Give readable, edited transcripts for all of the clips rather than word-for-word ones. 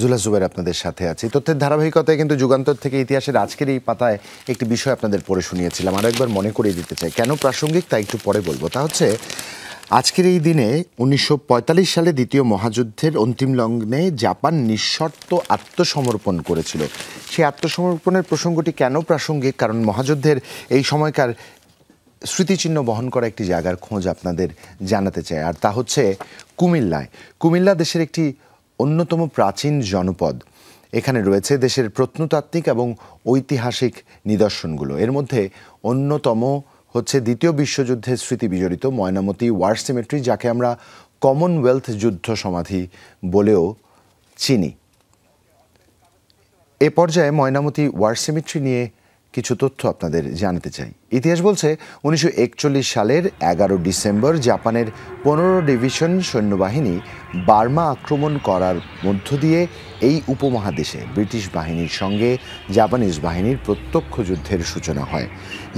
জুলা জুবাইর আপনাদের সাথে আছি। তথ্যের ধারাবাহিকতায় কিন্তু যুগান্তর থেকে ইতিহাসের আজকের এই পাতায় একটি বিষয় আপনাদের পড়ে শুনিয়েছিলাম, আরও একবার মনে করিয়ে দিতে চাই। কেন প্রাসঙ্গিক তা একটু পরে বলবো। তা হচ্ছে আজকের এই দিনে 1945 সালে দ্বিতীয় মহাযুদ্ধের অন্তিম লগ্নে জাপান নিঃশর্ত আত্মসমর্পণ করেছিল। সেই আত্মসমর্পণের প্রসঙ্গটি কেন প্রাসঙ্গিক? কারণ মহাযুদ্ধের এই সময়কার স্মৃতিচিহ্ন বহন করা একটি জায়গার খোঁজ আপনাদের জানাতে চাই, আর তা হচ্ছে কুমিল্লায়। কুমিল্লা দেশের একটি অন্যতম প্রাচীন জনপদ। এখানে রয়েছে দেশের প্রত্নতাত্ত্বিক এবং ঐতিহাসিক নিদর্শনগুলো। এর মধ্যে অন্যতম হচ্ছে দ্বিতীয় বিশ্বযুদ্ধের স্মৃতি বিজড়িত ময়নামতি ওয়ার সিমেট্রি, যাকে আমরা কমনওয়েলথ যুদ্ধ সমাধি বলেও চিনি। এ পর্যায়ে ময়নামতি ওয়ার সিমেট্রি নিয়ে কিছু তথ্য আপনাদের জানাতে চাই। ইতিহাস বলছে 1941 সালের 11 ডিসেম্বর জাপানের 15 ডিভিশন সৈন্যবাহিনী বার্মা আক্রমণ করার মধ্য দিয়ে এই উপমহাদেশে ব্রিটিশ বাহিনীর সঙ্গে জাপানিজ বাহিনীর প্রত্যক্ষ যুদ্ধের সূচনা হয়।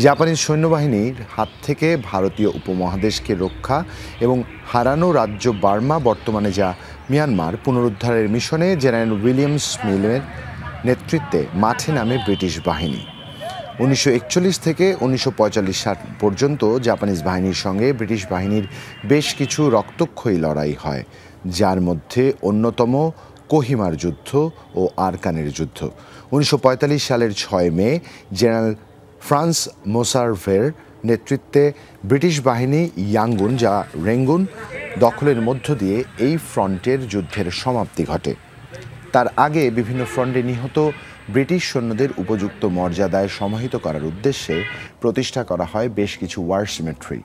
জাপানিজ সৈন্যবাহিনীর হাত থেকে ভারতীয় উপমহাদেশকে রক্ষা এবং হারানো রাজ্য বার্মা, বর্তমানে যা মিয়ানমার, পুনরুদ্ধারের মিশনে জেনারেল উইলিয়ামস মিলের নেতৃত্বে মাঠে নামে ব্রিটিশ বাহিনী। 1941 থেকে 1945 সাল পর্যন্ত জাপানিজ বাহিনীর সঙ্গে ব্রিটিশ বাহিনীর বেশ কিছু রক্তক্ষয়ী লড়াই হয়, যার মধ্যে অন্যতম কোহিমার যুদ্ধ ও আরকানের যুদ্ধ। 1945 সালের 6 মে জেনারেল ফ্রান্স মোসারভের নেতৃত্বে ব্রিটিশ বাহিনী ইয়াঙ্গুন, যা রেঙ্গুন, দখলের মধ্য দিয়ে এই ফ্রন্টের যুদ্ধের সমাপ্তি ঘটে। তার আগে বিভিন্ন ফ্রন্টে নিহত ব্রিটিশ সৈন্যদের উপযুক্ত মর্যাদায় সমাহিত করার উদ্দেশ্যে প্রতিষ্ঠা করা হয় বেশ কিছু ওয়ার সিমেট্রি।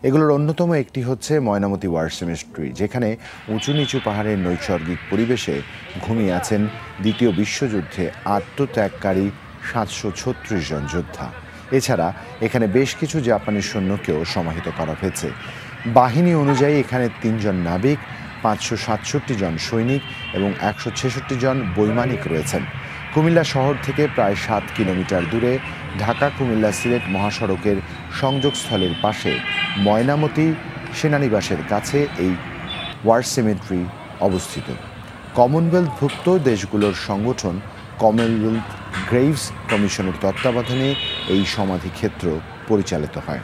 এগুলোর অন্যতম একটি হচ্ছে ময়নামতি ওয়ার সিমেট্রি, যেখানে উঁচু নিচু পাহাড়ের নৈসর্গিক পরিবেশে ঘুমিয়ে আছেন দ্বিতীয় বিশ্বযুদ্ধে আত্মত্যাগকারী 736 জন যোদ্ধা। এছাড়া এখানে বেশ কিছু জাপানি সৈন্যকেও সমাহিত করা হয়েছে। বাহিনী অনুযায়ী এখানে 3 জন নাবিক, 567 জন সৈনিক এবং 166 জন বৈমানিক রয়েছেন। কুমিল্লা শহর থেকে প্রায় 7 কিলোমিটার দূরে ঢাকা কুমিল্লা সিলেট মহাসড়কের সংযোগস্থলের পাশে ময়নামতি সেনানিবাসের কাছে এই ওয়ার সিমেট্রি অবস্থিত। কমনওয়েলথভুক্ত দেশগুলোর সংগঠন কমনওয়েলথ গ্রেভস কমিশনের তত্ত্বাবধানে এই সমাধিক্ষেত্র পরিচালিত হয়।